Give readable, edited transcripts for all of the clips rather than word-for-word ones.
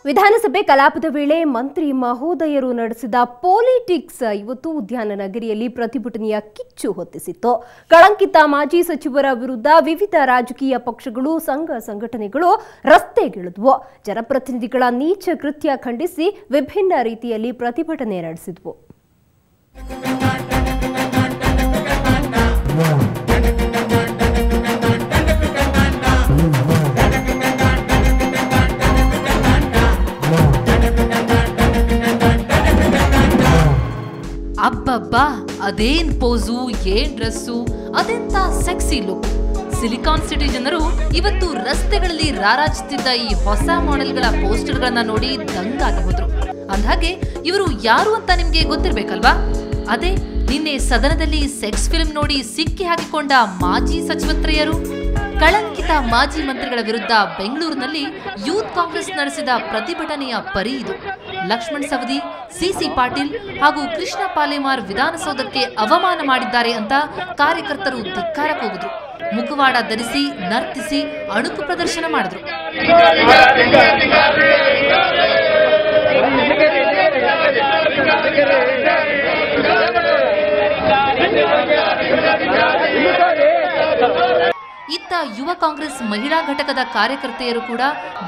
ವಿಧಾನಸಭೆ ಕಲಾಪದ ವೇಳೆ ಮಂತ್ರಿ ಮಹೋದಯರು ನಡೆಸಿದ ಪೊಲಿಟಿಕ್ಸ್ ಇವತ್ತು ಉದ್ಯಾನ ನಗರಿಯಲ್ಲಿ ಪ್ರತಿಭಟನೆಯ ಕಿಚ್ಚು ಹೊತ್ತಿಸಿತ್ತು. ಕಳಂಕಿತ ಮಾಜಿ ಸಚಿವರ ವಿರುದ್ಧ ವಿವಿಧ ರಾಜಕೀಯ ಪಕ್ಷಗಳು, ಸಂಘ ಸಂಘಟನೆಗಳು ರಸ್ತೆಗಿಳಿದವು. ಜನಪ್ರತಿನಿಧಿಗಳ ನೀಚ ಕೃತ್ಯ ಖಂಡಿಸಿ ವಿಭಿನ್ನ ರೀತಿಯಲ್ಲಿ ಪ್ರತಿಭಟನೆ ನಡೆಸಿದವು. ಅಬ್ಬಬ್ಬಾ, ಅದೇನ್ ಪೋಸು, ಏನ್ ಡ್ರೆಸ್ಸು, ಅದೆಂತ ಸೆಕ್ಸಿ ಲುಕ್. ಸಿಲಿಕಾನ್ ಸಿಟಿ ಜನರು ಇವತ್ತು ರಸ್ತೆಗಳಲ್ಲಿ ರಾರಾಜಿಸುತ್ತಿದ್ದ ಈ ಹೊಸ ಮಾಡೆಲ್ಗಳ ಪೋಸ್ಟರ್ಗಳನ್ನ ನೋಡಿ ದಂಗಾಗಿ ಹೋದ್ರು. ಅಂದ್ಹಾಗೆ ಇವರು ಯಾರು ಅಂತ ನಿಮ್ಗೆ ಗೊತ್ತಿರ್ಬೇಕಲ್ವಾ? ಅದೇ ನಿನ್ನೆ ಸದನದಲ್ಲಿ ಸೆಕ್ಸ್ ಫಿಲ್ಮ್ ನೋಡಿ ಸಿಕ್ಕಿ ಹಾಕಿಕೊಂಡ ಮಾಜಿ ಸಚಿವತ್ರಯರು. ಕಳಂಕಿತ ಮಾಜಿ ಮಂತ್ರಿಗಳ ವಿರುದ್ಧ ಬೆಂಗಳೂರಿನಲ್ಲಿ ಯೂತ್ ಕಾಂಗ್ರೆಸ್ ನಡೆಸಿದ ಪ್ರತಿಭಟನೆಯ ಪರಿ ಇದು. ಲಕ್ಷ್ಮಣ್ ಸವದಿ, ಸಿಸಿ ಪಾಟೀಲ್ ಹಾಗೂ ಕೃಷ್ಣ ಪಾಲೇಮಾರ್ ವಿಧಾನಸೌಧಕ್ಕೆ ಅವಮಾನ ಮಾಡಿದ್ದಾರೆ ಅಂತ ಕಾರ್ಯಕರ್ತರು ಧಿಕ್ಕಾರ ಕೂಗಿದ್ರು. ಮುಖವಾಡ ಧರಿಸಿ ನರ್ತಿಸಿ ಅಣುಕು ಪ್ರದರ್ಶನ ಮಾಡಿದ್ರು. ಇತ್ತ ಯುವ ಕಾಂಗ್ರೆಸ್ ಮಹಿಳಾ ಘಟಕದ ಕಾರ್ಯಕರ್ತೆಯರು ಕೂಡ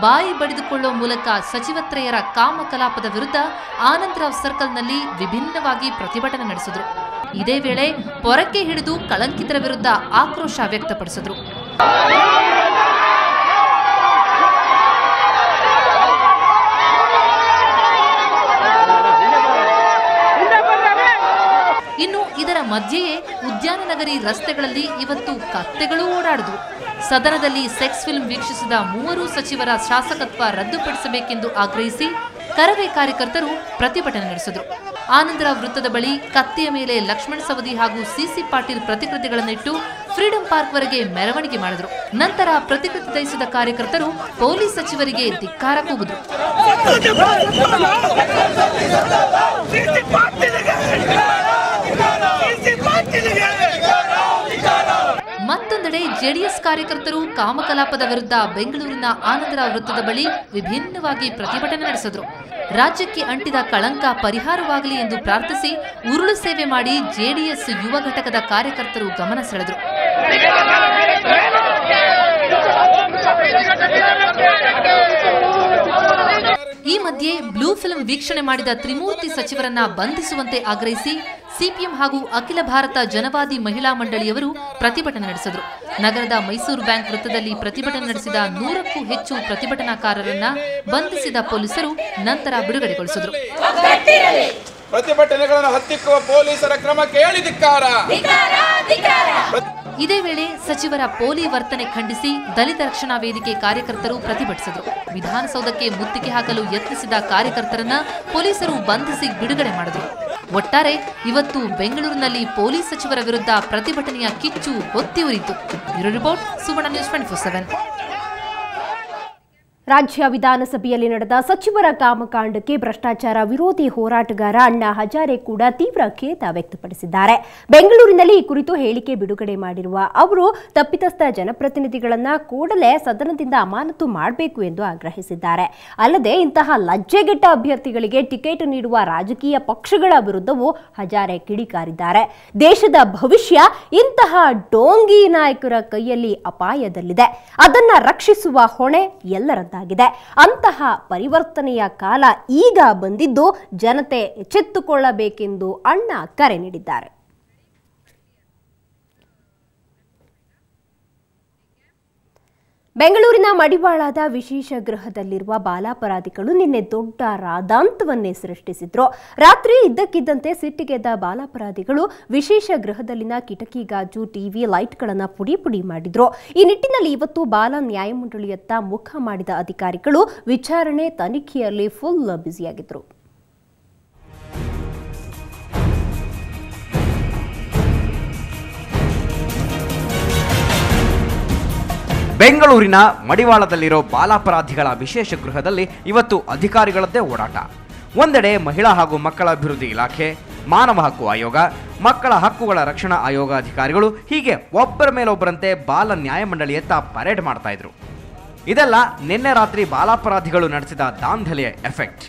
ಬಾಯಿ ಬಡಿದುಕೊಳ್ಳುವ ಮೂಲಕ ಸಚಿವತ್ರಯರ ಕಾಮಕಲಾಪದ ವಿರುದ್ಧ ಆನಂದರಾವ್ ಸರ್ಕಲ್ನಲ್ಲಿ ವಿಭಿನ್ನವಾಗಿ ಪ್ರತಿಭಟನೆ ನಡೆಸಿದ್ರು. ಇದೇ ವೇಳೆ ಪೊರಕೆ ಹಿಡಿದು ಕಳಂಕಿತರ ವಿರುದ್ಧ ಆಕ್ರೋಶ ವ್ಯಕ್ತಪಡಿಸಿದ್ರು. ಇನ್ನು ಇದರ ಮಧ್ಯೆಯೇ ಉದ್ಯಾನ ನಗರಿ ರಸ್ತೆಗಳಲ್ಲಿ ಇವತ್ತು ಕತ್ತೆಗಳು ಓಡಾಡಿದ್ವು. ಸದನದಲ್ಲಿ ಸೆಕ್ಸ್ ಫಿಲ್ಮ್ ವೀಕ್ಷಿಸಿದ 3 ಸಚಿವರ ಶಾಸಕತ್ವ ರದ್ದುಪಡಿಸಬೇಕೆಂದು ಆಗ್ರಹಿಸಿ ಕರವೇ ಕಾರ್ಯಕರ್ತರು ಪ್ರತಿಭಟನೆ ನಡೆಸಿದ್ರು. ಆನಂದರಾವ್ ವೃತ್ತದ ಬಳಿ ಕತ್ತೆಯ ಮೇಲೆ ಲಕ್ಷ್ಮಣ್ ಸವದಿ ಹಾಗೂ ಸಿಸಿ ಪಾಟೀಲ್ ಪ್ರತಿಕೃತಿಗಳನ್ನಿಟ್ಟು ಫ್ರೀಡಂ ಪಾರ್ಕ್ ವರೆಗೆ ಮೆರವಣಿಗೆ ಮಾಡಿದ್ರು. ನಂತರ ಪ್ರತಿಕೃತಿ ದಹಿಸಿದ ಕಾರ್ಯಕರ್ತರು ಪೊಲೀಸ್ ಸಚಿವರಿಗೆ ಧಿಕ್ಕಾರ ಕೂಗಿದ್ರು. ಮತ್ತೊಂದೆಡೆ ಜೆಡಿಎಸ್ ಕಾರ್ಯಕರ್ತರು ಕಾಮಕಲಾಪದ ವಿರುದ್ಧ ಬೆಂಗಳೂರಿನ ಆನಂದರಾವ್ ವೃತ್ತದ ಬಳಿ ವಿಭಿನ್ನವಾಗಿ ಪ್ರತಿಭಟನೆ ನಡೆಸಿದ್ರು. ರಾಜ್ಯಕ್ಕೆ ಅಂಟಿದ ಕಳಂಕ ಪರಿಹಾರವಾಗಲಿ ಎಂದು ಪ್ರಾರ್ಥಿಸಿ ಉರುಳು ಸೇವೆ ಮಾಡಿ ಜೆಡಿಎಸ್ ಯುವ ಘಟಕದ ಕಾರ್ಯಕರ್ತರು ಗಮನ ಸೆಳೆದರು. ಈ ಮಧ್ಯೆ ಬ್ಲೂ ಫಿಲ್ಮ್ ವೀಕ್ಷಣೆ ಮಾಡಿದ ತ್ರಿಮೂರ್ತಿ ಸಚಿವರನ್ನ ಬಂಧಿಸುವಂತೆ ಆಗ್ರಹಿಸಿ ಸಿಪಿಎಂ ಹಾಗೂ ಅಖಿಲ ಭಾರತ ಜನವಾದಿ ಮಹಿಳಾ ಮಂಡಳಿಯವರು ಪ್ರತಿಭಟನೆ ನಡೆಸಿದರು. ನಗರದ ಮೈಸೂರು ಬ್ಯಾಂಕ್ ವೃತ್ತದಲ್ಲಿ ಪ್ರತಿಭಟನೆ ನಡೆಸಿದ 100ಕ್ಕೂ ಹೆಚ್ಚು ಪ್ರತಿಭಟನಾಕಾರರನ್ನ ಬಂಧಿಸಿದ ಪೊಲೀಸರು ನಂತರ ಬಿಡುಗಡೆಗೊಳಿಸಿದರು. ಪ್ರತಿಭಟನೆಗಳನ್ನು ಹತ್ತಿಕ್ಕುವ ಪೊಲೀಸರ ಕ್ರಮಕ್ಕೆ ಹೇಳಿ ಧಿಕ್ಕಾರ. ಇದೇ ವೇಳೆ ಸಚಿವರ ಪೋಲಿ ವರ್ತನೆ ಖಂಡಿಸಿ ದಲಿತ ರಕ್ಷಣಾ ವೇದಿಕೆ ಕಾರ್ಯಕರ್ತರು ಪ್ರತಿಭಟಿಸಿದರು. ವಿಧಾನಸೌಧಕ್ಕೆ ಮುತ್ತಿಗೆ ಹಾಕಲು ಯತ್ನಿಸಿದ ಕಾರ್ಯಕರ್ತರನ್ನ ಪೊಲೀಸರು ಬಂಧಿಸಿ ಬಿಡುಗಡೆ ಮಾಡಿದರು. ಒಟ್ಟಾರೆ ಇವತ್ತು ಬೆಂಗಳೂರಿನಲ್ಲಿ ಪೊಲೀಸ್ ಸಚಿವರ ವಿರುದ್ಧ ಪ್ರತಿಭಟನೆಯ ಕಿಚ್ಚು ಹೊತ್ತಿ ಉರಿಯಿತು. ಬ್ಯೂರೋ ರಿಪೋರ್ಟ್, ಸುವರ್ಣ ನ್ಯೂಸ್ 24/7. ರಾಜ್ಯ ವಿಧಾನಸಭೆಯಲ್ಲಿ ನಡೆದ ಸಚಿವರ ಕಾಮಕಾಂಡಕ್ಕೆ ಭ್ರಷ್ಟಾಚಾರ ವಿರೋಧಿ ಹೋರಾಟಗಾರ ಅಣ್ಣಾ ಹಜಾರೆ ಕೂಡ ತೀವ್ರ ಖೇದ ವ್ಯಕ್ತಪಡಿಸಿದ್ದಾರೆ. ಬೆಂಗಳೂರಿನಲ್ಲಿ ಈ ಕುರಿತು ಹೇಳಿಕೆ ಬಿಡುಗಡೆ ಮಾಡಿರುವ ಅವರು ತಪ್ಪಿತಸ್ಥ ಜನಪ್ರತಿನಿಧಿಗಳನ್ನು ಕೂಡಲೇ ಸದನದಿಂದ ಅಮಾನತು ಮಾಡಬೇಕು ಎಂದು ಆಗ್ರಹಿಸಿದ್ದಾರೆ. ಅಲ್ಲದೆ ಇಂತಹ ಲಜ್ಜೆಗೆಟ್ಟ ಅಭ್ಯರ್ಥಿಗಳಿಗೆ ಟಿಕೆಟ್ ನೀಡುವ ರಾಜಕೀಯ ಪಕ್ಷಗಳ ವಿರುದ್ಧವೂ ಹಜಾರೆ ಕಿಡಿಕಾರಿದ್ದಾರೆ. ದೇಶದ ಭವಿಷ್ಯ ಇಂತಹ ಡೋಂಗಿ ನಾಯಕರ ಕೈಯಲ್ಲಿ ಅಪಾಯದಲ್ಲಿದೆ. ಅದನ್ನ ರಕ್ಷಿಸುವ ಹೊಣೆ ಎಲ್ಲರದ್ದು. ಅಂತಹ ಪರಿವರ್ತನೆಯ ಕಾಲ ಈಗ ಬಂದಿದ್ದು ಜನತೆ ಎಚ್ಚೆತ್ತುಕೊಳ್ಳಬೇಕೆಂದು ಅಣ್ಣಾ ಕರೆ ನೀಡಿದ್ದಾರೆ. ಬೆಂಗಳೂರಿನ ಮಡಿವಾಳದ ವಿಶೇಷ ಗೃಹದಲ್ಲಿರುವ ಬಾಲಾಪರಾಧಿಗಳು ನಿನ್ನೆ ದೊಡ್ಡ ರಾದಾಂತವನ್ನೇ ಸೃಷ್ಟಿಸಿದ್ರು. ರಾತ್ರಿ ಇದ್ದಕ್ಕಿದ್ದಂತೆ ಸಿಟ್ಟಿಗೆದ್ದ ಬಾಲಾಪರಾಧಿಗಳು ವಿಶೇಷ ಗೃಹದಲ್ಲಿನ ಕಿಟಕಿ ಗಾಜು, ಟಿವಿ, ಲೈಟ್ಗಳನ್ನು ಪುಡಿ ಪುಡಿ ಮಾಡಿದ್ರು. ಈ ನಿಟ್ಟಿನಲ್ಲಿ ಇವತ್ತು ಬಾಲ ನ್ಯಾಯಮಂಡಳಿಯತ್ತ ಮುಖ ಮಾಡಿದ ಅಧಿಕಾರಿಗಳು ವಿಚಾರಣೆ, ತನಿಖೆಯಲ್ಲಿ ಫುಲ್ ಬ್ಯುಸಿಯಾಗಿದ್ರು. ಬೆಂಗಳೂರಿನ ಮಡಿವಾಳದಲ್ಲಿರೋ ಬಾಲಾಪರಾಧಿಗಳ ವಿಶೇಷ ಗೃಹದಲ್ಲಿ ಇವತ್ತು ಅಧಿಕಾರಿಗಳದ್ದೇ ಓಡಾಟ. ಒಂದೆಡೆ ಮಹಿಳಾ ಹಾಗೂ ಮಕ್ಕಳ ಅಭಿವೃದ್ಧಿ ಇಲಾಖೆ, ಮಾನವ ಹಕ್ಕು ಆಯೋಗ, ಮಕ್ಕಳ ಹಕ್ಕುಗಳ ರಕ್ಷಣಾ ಆಯೋಗ ಅಧಿಕಾರಿಗಳು ಹೀಗೆ ಒಬ್ಬರ ಮೇಲೊಬ್ಬರಂತೆ ಬಾಲ ನ್ಯಾಯಮಂಡಳಿಯತ್ತ ಪರೇಡ್ ಮಾಡ್ತಾ ಇದ್ರು. ಇದೆಲ್ಲ ನಿನ್ನೆ ರಾತ್ರಿ ಬಾಲಾಪರಾಧಿಗಳು ನಡೆಸಿದ ದಾಂಧಲೆಯ ಎಫೆಕ್ಟ್.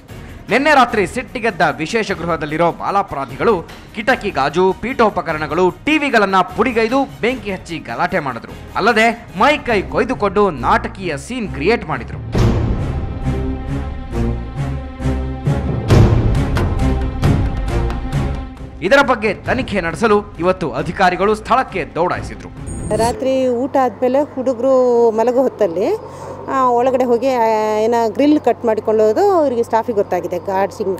ನಿನ್ನೆ ರಾತ್ರಿ ಸಿಟ್ಟಿಗೆದ್ದ ವಿಶೇಷ ಗೃಹದಲ್ಲಿರೋ ಬಾಲಾಪರಾಧಿಗಳು ಕಿಟಕಿ ಗಾಜು, ಪೀಠೋಪಕರಣಗಳು, ಟಿವಿಗಳನ್ನ ಪುಡಿಗೈದು ಬೆಂಕಿ ಹಚ್ಚಿ ಗಲಾಟೆ ಮಾಡಿದ್ರು. ಅಲ್ಲದೆ ಮೈ ಕೈ ಕೊಯ್ದುಕೊಂಡು ನಾಟಕೀಯ ಸೀನ್ ಕ್ರಿಯೇಟ್ ಮಾಡಿದ್ರು. ಇದರ ಬಗ್ಗೆ ತನಿಖೆ ನಡೆಸಲು ಇವತ್ತು ಅಧಿಕಾರಿಗಳು ಸ್ಥಳಕ್ಕೆ ದೌಡಾಯಿಸಿದ್ರು. ರಾತ್ರಿ ಊಟ ಆದಮೇಲೆ ಹುಡುಗರು ಮಲಗೋ ಹೊತ್ತಲ್ಲಿ ಒಳಗಡೆ ಹೋಗಿ ಗ್ರಿಲ್ ಕಟ್ ಮಾಡಿಕೊಳ್ಳೋದು ಅವರಿಗೆ ಸ್ಟಾಫಿಗೆ ಗೊತ್ತಾಗಿದೆ,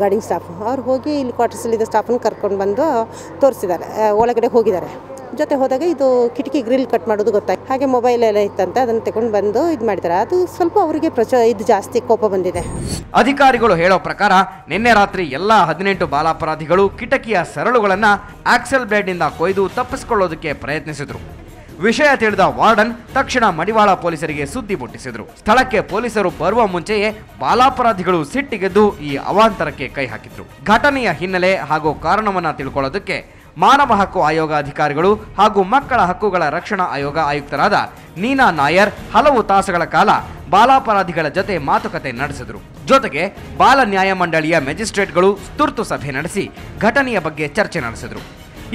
ಗಾರ್ಡಿಂಗ್ ಸ್ಟಾಫ್. ಅವ್ರು ಹೋಗಿ ಇಲ್ಲಿ ಕ್ವಾರ್ಟರ್ಸಲ್ಲಿದ್ದ ಸ್ಟಾಫನ್ನು ಕರ್ಕೊಂಡು ಬಂದು ತೋರಿಸಿದ್ದಾರೆ, ಒಳಗಡೆ ಹೋಗಿದ್ದಾರೆ. ಜೊತೆ ಹೋದಾಗ ಇದು ಕಿಟಕಿ ಗ್ರಿಲ್ ಕಟ್ ಮಾಡೋದು ಗೊತ್ತಾಯ್ತು. ಹಾಗೆ ಮೊಬೈಲ್ ಎಲ್ಲ ಇತ್ತಂತ ಅದನ್ನು ತಗೊಂಡು ಬಂದು ಇದು ಮಾಡಿದ್ದಾರೆ. ಅದು ಸ್ವಲ್ಪ ಅವರಿಗೆ ಇದು ಜಾಸ್ತಿ ಕೋಪ ಬಂದಿದೆ. ಅಧಿಕಾರಿಗಳು ಹೇಳೋ ಪ್ರಕಾರ ನಿನ್ನೆ ರಾತ್ರಿ ಎಲ್ಲ 18 ಬಾಲಾಪರಾಧಿಗಳು ಕಿಟಕಿಯ ಸರಳುಗಳನ್ನು ಆಕ್ಸೆಲ್ ಬ್ಲೇಡ್ನಿಂದ ಕೊಯ್ದು ತಪ್ಪಿಸಿಕೊಳ್ಳೋದಕ್ಕೆ ಪ್ರಯತ್ನಿಸಿದ್ರು. ವಿಷಯ ತಿಳಿದ ವಾರ್ಡನ್ ತಕ್ಷಣ ಮಡಿವಾಳ ಪೊಲೀಸರಿಗೆ ಸುದ್ದಿ ಮುಟ್ಟಿಸಿದ್ರು. ಸ್ಥಳಕ್ಕೆ ಪೊಲೀಸರು ಬರುವ ಮುಂಚೆಯೇ ಬಾಲಾಪರಾಧಿಗಳು ಸಿಟ್ಟಿಗೆದ್ದು ಈ ಅವಾಂತರಕ್ಕೆ ಕೈ ಹಾಕಿದ್ರು. ಘಟನೆಯ ಹಿನ್ನೆಲೆ ಹಾಗೂ ಕಾರಣವನ್ನ ತಿಳ್ಕೊಳ್ಳೋದಕ್ಕೆ ಮಾನವ ಹಕ್ಕು ಆಯೋಗ ಅಧಿಕಾರಿಗಳು ಹಾಗೂ ಮಕ್ಕಳ ಹಕ್ಕುಗಳ ರಕ್ಷಣಾ ಆಯೋಗ ಆಯುಕ್ತರಾದ ನೀನಾ ನಾಯರ್ ಹಲವು ತಾಸುಗಳ ಕಾಲ ಬಾಲಾಪರಾಧಿಗಳ ಜೊತೆ ಮಾತುಕತೆ ನಡೆಸಿದ್ರು. ಜೊತೆಗೆ ಬಾಲ ನ್ಯಾಯ ಮಂಡಳಿಯ ಮ್ಯಾಜಿಸ್ಟ್ರೇಟ್ಗಳು ತುರ್ತು ಸಭೆ ನಡೆಸಿ ಘಟನೆಯ ಬಗ್ಗೆ ಚರ್ಚೆ ನಡೆಸಿದ್ರು.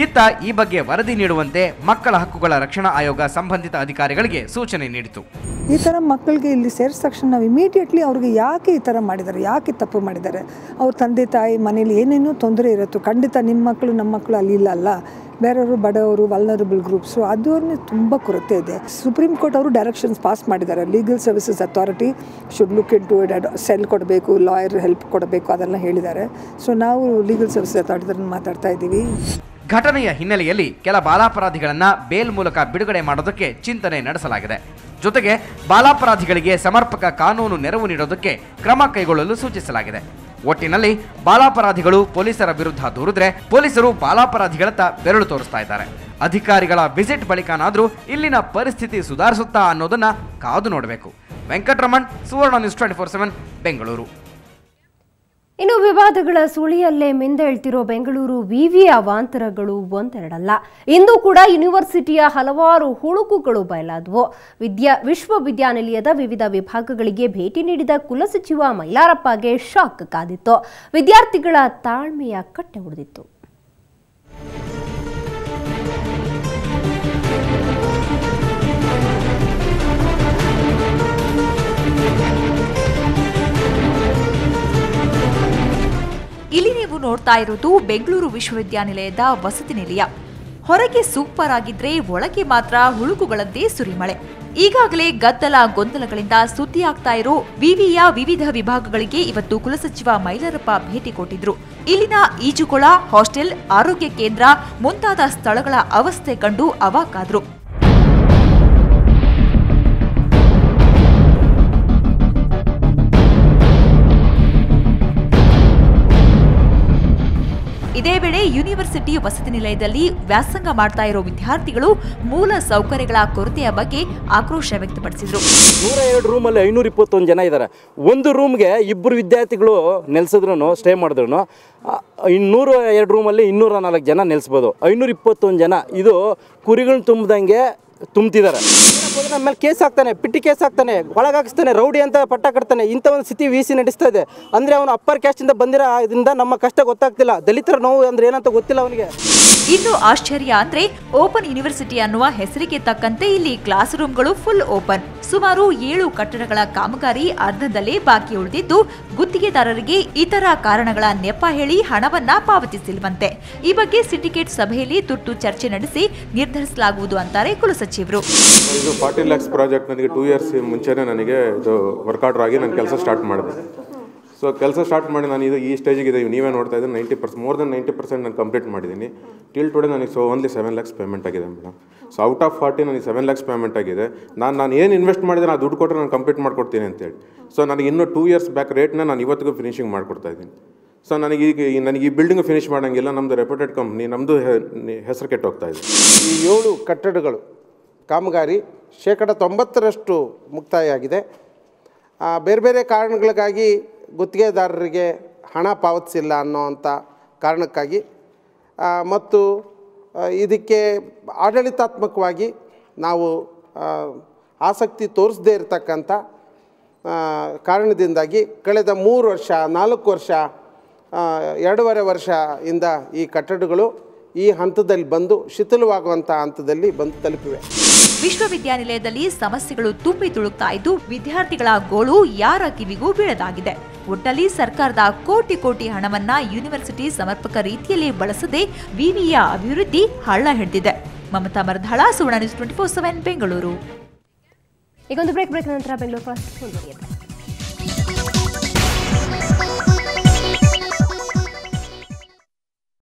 ಇತ್ತ ಈ ಬಗ್ಗೆ ವರದಿ ನೀಡುವಂತೆ ಮಕ್ಕಳ ಹಕ್ಕುಗಳ ರಕ್ಷಣಾ ಆಯೋಗ ಸಂಬಂಧಿತ ಅಧಿಕಾರಿಗಳಿಗೆ ಸೂಚನೆ ನೀಡಿತು. ಈ ಥರ ಮಕ್ಕಳಿಗೆ ಇಲ್ಲಿ ಸೇರಿದ ತಕ್ಷಣ ನಾವು ಇಮಿಡಿಯೇಟ್ಲಿ ಅವ್ರಿಗೆ ಯಾಕೆ ಈ ಥರ ಮಾಡಿದ್ದಾರೆ, ಯಾಕೆ ತಪ್ಪು ಮಾಡಿದ್ದಾರೆ, ಅವ್ರ ತಂದೆ ತಾಯಿ ಮನೇಲಿ ಏನೇನೋ ತೊಂದರೆ ಇರುತ್ತೋ, ಖಂಡಿತ ನಿಮ್ಮ ಮಕ್ಕಳು ನಮ್ಮ ಮಕ್ಕಳು ಅಲ್ಲಿ ಇಲ್ಲ, ಬೇರೆಯವರು ಬಡವರು ವಲ್ನರಬಲ್ ಗ್ರೂಪ್ಸು ಅದವ್ರನ್ನೇ ತುಂಬ ಕೊರತೆ ಇದೆ. ಸುಪ್ರೀಂ ಕೋರ್ಟ್ ಅವರು ಡೈರೆಕ್ಷನ್ಸ್ ಪಾಸ್ ಮಾಡಿದ್ದಾರೆ. Legal services authority should look into cell ಕೊಡಬೇಕು, ಲಾಯರ್ ಹೆಲ್ಪ್ ಕೊಡಬೇಕು, ಅದೆಲ್ಲ ಹೇಳಿದ್ದಾರೆ. ಸೊ ನಾವು ಲೀಗಲ್ ಸರ್ವಿಸಸ್ ಅಥಾರಿಟಿ ಮಾತಾಡ್ತಾ ಇದ್ದೀವಿ. ಘಟನೆಯ ಹಿನ್ನೆಲೆಯಲ್ಲಿ ಕೆಲ ಬಾಲಾಪರಾಧಿಗಳನ್ನ ಬೇಲ್ ಮೂಲಕ ಬಿಡುಗಡೆ ಮಾಡೋದಕ್ಕೆ ಚಿಂತನೆ ನಡೆಸಲಾಗಿದೆ. ಜೊತೆಗೆ ಬಾಲಾಪರಾಧಿಗಳಿಗೆ ಸಮರ್ಪಕ ಕಾನೂನು ನೆರವು ನೀಡೋದಕ್ಕೆ ಕ್ರಮ ಕೈಗೊಳ್ಳಲು ಸೂಚಿಸಲಾಗಿದೆ. ಒಟ್ಟಿನಲ್ಲಿ ಬಾಲಾಪರಾಧಿಗಳು ಪೊಲೀಸರ ವಿರುದ್ಧ ದೂರಿದ್ರೆ ಪೊಲೀಸರು ಬಾಲಾಪರಾಧಿಗಳತ್ತ ಬೆರಳು ತೋರಿಸ್ತಾ ಇದ್ದಾರೆ. ಅಧಿಕಾರಿಗಳ ವಿಸಿಟ್ ಬಳಿಕನಾದ್ರೂ ಇಲ್ಲಿನ ಪರಿಸ್ಥಿತಿ ಸುಧಾರಿಸುತ್ತಾ ಅನ್ನೋದನ್ನ ಕಾದು ನೋಡಬೇಕು. ವೆಂಕಟರಮಣ್, ಸುವರ್ಣ ನ್ಯೂಸ್ 24/7 ಬೆಂಗಳೂರು. ಇನ್ನು ವಿವಾದಗಳ ಸುಳಿಯಲ್ಲೇ ಮಿಂದೇಳ್ತಿರೋ ಬೆಂಗಳೂರು ವಿವಿ ಅವಾಂತರಗಳು ಒಂದೆರಡಲ್ಲ. ಇಂದು ಕೂಡ ಯೂನಿವರ್ಸಿಟಿಯ ಹಲವಾರು ಹುಳುಕುಗಳು ಬಯಲಾದವು. ವಿಶ್ವವಿದ್ಯಾನಿಲಯದ ವಿವಿಧ ವಿಭಾಗಗಳಿಗೆ ಭೇಟಿ ನೀಡಿದ ಕುಲಸಚಿವ ಮೈಲಾರಪ್ಪಗೆ ಶಾಕ್ ಕಾದಿತ್ತು. ವಿದ್ಯಾರ್ಥಿಗಳ ತಾಳ್ಮೆಯ ಕಟ್ಟೆ ಉಳಿದಿತ್ತು. ಇಲ್ಲಿ ನೀವು ನೋಡ್ತಾ ಇರೋದು ಬೆಂಗಳೂರು ವಿಶ್ವವಿದ್ಯಾನಿಲಯದ ವಸತಿ ನಿಲಯ. ಹೊರಗೆ ಸೂಪರ್ ಆಗಿದ್ರೆ ಒಳಗೆ ಮಾತ್ರ ಹುಳುಕುಗಳಂತೆ ಸುರಿಮಳೆ. ಈಗಾಗಲೇ ಗದ್ದಲ ಗೊಂದಲಗಳಿಂದ ಸುದ್ದಿಯಾಗ್ತಾ ಇರೋ ವಿವಿಯ ವಿವಿಧ ವಿಭಾಗಗಳಿಗೆ ಇವತ್ತು ಕುಲಸಚಿವ ಮೈಲಾರಪ್ಪ ಭೇಟಿ ಕೊಟ್ಟಿದ್ರು. ಇಲ್ಲಿನ ಈಜುಕೊಳ, ಹಾಸ್ಟೆಲ್, ಆರೋಗ್ಯ ಕೇಂದ್ರ ಮುಂತಾದ ಸ್ಥಳಗಳ ಅವಸ್ಥೆ ಕಂಡು ಅವಾಕಾದ್ರು. ಇದೇ ವೇಳೆ ಯೂನಿವರ್ಸಿಟಿ ವಸತಿ ನಿಲಯದಲ್ಲಿ ವ್ಯಾಸಂಗ ಮಾಡ್ತಾ ಇರೋ ವಿದ್ಯಾರ್ಥಿಗಳು ಮೂಲ ಸೌಕರ್ಯಗಳ ಕೊರತೆಯ ಬಗ್ಗೆ ಆಕ್ರೋಶ ವ್ಯಕ್ತಪಡಿಸಿದ್ರು. 102 ರೂಮಲ್ಲಿ 521 ಜನ ಇದ್ದಾರೆ. ಒಂದು ರೂಮ್ಗೆ 2 ವಿದ್ಯಾರ್ಥಿಗಳು ನೆಲೆಸಿದ್ರು, ಸ್ಟೇ ಮಾಡಿದ್ರು. 202 ರೂಮಲ್ಲಿ 204 ಜನ ನೆಲೆಸ್ಬೋದು. 521 ಜನ ಇದು ಕುರಿಗಳನ್ನ ತುಂಬ್ದಂಗೆ ತುಂಬ್ತಿದ್ದಾರೆ. ನಮ್ಮ ಮೇಲೆ ಕೇಸ್ ಹಾಕ್ತಾನೆ, ಪಿಟ್ಟಿ ಕೇಸ್ ಹಾಕ್ತಾನೆ, ಒಳಗಾಕಿಸ್ತಾನೆ, ರೌಡಿ ಅಂತ ಪಟ್ಟ ಕಟ್ತಾನೆ. ಇಂಥ ಒಂದು ಸ್ಥಿತಿ ವಿ ಸಿ ನಡೆಸ್ತಾ ಇದೆ. ಅಂದರೆ ಅವನು ಅಪ್ಪರ್ ಕ್ಯಾಸ್ಟಿಂದ ಬಂದಿರೋ ಇದರಿಂದ ನಮ್ಮ ಕಷ್ಟ ಗೊತ್ತಾಗ್ತಿಲ್ಲ. ದಲಿತರ ನೋವು ಅಂದ್ರೆ ಏನಂತ ಗೊತ್ತಿಲ್ಲ ಅವನಿಗೆ. ಇನ್ನು ಆಶ್ಚರ್ಯ ಅಂದ್ರೆ ಓಪನ್ ಯೂನಿವರ್ಸಿಟಿ ಅನ್ನುವ ಹೆಸರಿಗೆ ತಕ್ಕಂತೆ ಇಲ್ಲಿ ಕ್ಲಾಸ್ ರೂಮ್ಗಳು ಫುಲ್ ಓಪನ್. ಸುಮಾರು 7 ಕಟ್ಟಡಗಳ ಕಾಮಗಾರಿ ಅರ್ಧದಲ್ಲೇ ಬಾಕಿ ಉಳಿದಿದ್ದು ಗುತ್ತಿಗೆದಾರರಿಗೆ ಇತರ ಕಾರಣಗಳ ನೆಪ ಹೇಳಿ ಹಣವನ್ನ ಪಾವತಿಸಿಲ್ವಂತೆ. ಈ ಬಗ್ಗೆ ಸಿಂಡಿಕೇಟ್ ಸಭೆಯಲ್ಲಿ ತುರ್ತು ಚರ್ಚೆ ನಡೆಸಿ ನಿರ್ಧರಿಸಲಾಗುವುದು ಅಂತಾರೆ ಕುಲಸಚಿವರು. ಇದು 40 lakhs ಪ್ರಾಜೆಕ್ಟ್ ನನಗೆ 2 years ಮುಂಚೆನೇ ನನಗೆ ಇದು ವರ್ಕ್ ಆರ್ಡರ್ ಆಗಿ ನಾನು ಕೆಲಸ ಸ್ಟಾರ್ಟ್ ಮಾಡಿದೆ. ಸೊ ಕೆಲಸ ಸ್ಟಾರ್ಟ್ ಮಾಡಿ ನಾನು ಇದು ಈ ಸ್ಟೇಜಿಗೆ ಇದೆ. ನೀವೇ ನೋಡ್ತಾ ಇದ್ದೀನಿ 90%, ಮೋರ್ ದೆನ್ 90% ನಾನು ಕಂಪ್ಲೀಟ್ ಮಾಡಿದ್ದೀನಿ. ಟಿಲ್ ಟುಡೇ ನನಗೆ ಓನ್ಲಿ 7 lakhs ಪೇಮೆಂಟ್ ಆಗಿದೆ ಮೇಡಮ್. ಸೊ ಔಟ್ ಆಫ್ 40 ನನಗೆ 7 lakhs ಪೇಮೆಂಟ್ ಆಗಿದೆ. ನಾನು ಏನು ಇನ್ವೆಸ್ಟ್ ಮಾಡಿದ್ರೆ ಆ ದುಡ್ಡು ಕೊಟ್ಟರೆ ನಾನು ಕಂಪ್ಲೀಟ್ ಮಾಡಿಕೊಡ್ತೀನಿ ಅಂತೇಳಿ. ಸೊ ನನಗೆ ಇನ್ನೂ 2 years ಬ್ಯಾಕ್ ರೇಟ್ನ ನಾನು ಇವತ್ತಿಗೂ ಫಿನಿಶಿಂಗ್ ಮಾಡಿಕೊಡ್ತಾ ಇದ್ದೀನಿ. ಸೊ ನನಗೆ ಈ ಬಿಲ್ಡಿಂಗು ಫಿನಿಶ್ ಮಾಡೋಂಗಿಲ್ಲ. ನಮ್ಮದು ರೆಪ್ಯೂಟೆಡ್ ಕಂಪ್ನಿ, ನಮ್ಮದು ಹೆಸರು ಕೆಟ್ಟೋಗ್ತಾ ಇದೆ. ಈ 7 ಕಟ್ಟಡಗಳು ಕಾಮಗಾರಿ 90% ಮುಕ್ತಾಯ ಆಗಿದೆ. ಬೇರೆ ಬೇರೆ ಕಾರಣಗಳಿಗಾಗಿ ಗುತ್ತಿಗೆದಾರರಿಗೆ ಹಣ ಪಾವತಿಸಿಲ್ಲ ಅನ್ನೋವಂಥ ಕಾರಣಕ್ಕಾಗಿ ಮತ್ತು ಇದಕ್ಕೆ ಆಡಳಿತಾತ್ಮಕವಾಗಿ ನಾವು ಆಸಕ್ತಿ ತೋರಿಸದೇ ಇರತಕ್ಕಂಥ ಕಾರಣದಿಂದಾಗಿ ಕಳೆದ 3 ವರ್ಷ 4 ವರ್ಷ 2.5 ವರ್ಷದಿಂದ ಈ ಕಟ್ಟಡಗಳು ಈ ಹಂತದಲ್ಲಿ ಬಂದು ಶಿಥಿಲವಾಗುವಂಥ ಹಂತದಲ್ಲಿ ಬಂದು ತಲುಪಿವೆ. ವಿಶ್ವವಿದ್ಯಾನಿಲಯದಲ್ಲಿ ಸಮಸ್ಯೆಗಳು ತುಂಬಿ ತುಳುಕ್ತಾ ಇದ್ದು ವಿದ್ಯಾರ್ಥಿಗಳ ಗೋಳು ಯಾರ ಕಿವಿಗೂ ಬೀಳದಾಗಿದೆ. ಒಟ್ಟಲ್ಲಿ ಸರ್ಕಾರದ ಕೋಟಿ ಹಣವನ್ನ ಯೂನಿವರ್ಸಿಟಿ ಸಮರ್ಪಕ ರೀತಿಯಲ್ಲಿ ಬಳಸದೆ ವಿವಿಯ ಅಭಿವೃದ್ಧಿ ಹಳ್ಳ ಹಿಡಿದಿದೆ. ಮಮತಾ ಮರಧಾಳ, ಸುವರ್ಣ ನ್ಯೂಸ್ 24/7 ಬೆಂಗಳೂರು. ಈಗೊಂದು ಬ್ರೇಕ್ ನಂತರ ಬೆಂಗಳೂರು ಫಸ್ಟ್ ಮುಂದುವರಿಯುತ್ತೆ.